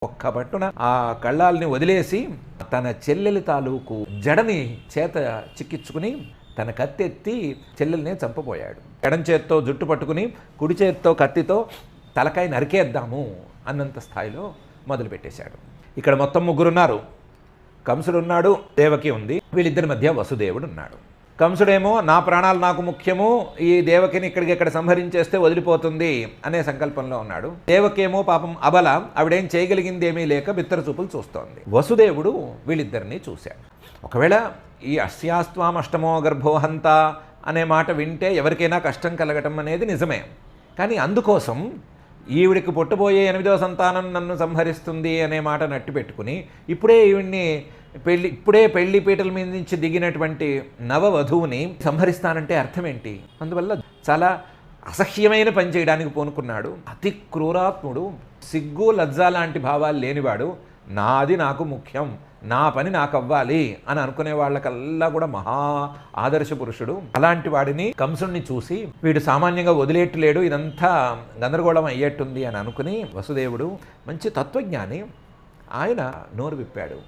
ఒక్క పట్టున ఆ కళ్ళాల్ని వదిలేసి తన చెల్లెలి తాలూకు జడని చేత చిక్కించుకుని తన కత్తెత్తి చెల్లెల్ని చంపబోయాడు. ఎడం చేత్తో జుట్టు పట్టుకుని కుడి చేత్తో కత్తితో తలకాయ నరికేద్దాము అన్నంత స్థాయిలో మొదలుపెట్టేశాడు. ఇక్కడ మొత్తం ముగ్గురున్నారు. కంసుడు ఉన్నాడు, దేవకి ఉంది, వీళ్ళిద్దరి మధ్య వసుదేవుడు ఉన్నాడు. కంసుడేమో నా ప్రాణాలు నాకు ముఖ్యము, ఈ దేవకిని ఇక్కడికి సంహరించేస్తే వదిలిపోతుంది అనే సంకల్పంలో ఉన్నాడు. దేవకేమో పాపం అబల, ఆవిడేం చేయగలిగింది ఏమీ లేక బిత్తర చూపులు చూస్తోంది. వసుదేవుడు వీళ్ళిద్దరినీ చూశాడు. ఒకవేళ ఈ అస్యాస్త్వాం అష్టమో గర్భోహంత అనే మాట వింటే ఎవరికైనా కష్టం కలగటం అనేది నిజమే. కానీ అందుకోసం ఈవిడికి పుట్టబోయే 8వ సంతానం నన్ను సంహరిస్తుంది అనే మాట నట్టు పెట్టుకుని ఇప్పుడే పెళ్లి పీటల మీద నుంచి దిగినటువంటి నవవధువుని సంహరిస్తానంటే అర్థం ఏంటి? అందువల్ల చాలా అసహ్యమైన పని చేయడానికి పూనుకున్నాడు. అతి క్రూరాత్ముడు, సిగ్గు లజ్జ లాంటి భావాలు లేనివాడు. నాది నాకు ముఖ్యం, నా పని నాకు అవ్వాలి అని అనుకునే వాళ్ళకల్లా కూడా మహా ఆదర్శ పురుషుడు. అలాంటి వాడిని కంసుడిని చూసి వీడు సామాన్యంగా వదిలేయట్లేడు, ఇదంతా గందరగోళం అయ్యేట్టుంది అని అనుకుని వసుదేవుడు మంచి తత్వజ్ఞాని, ఆయన నోరు విప్పాడు.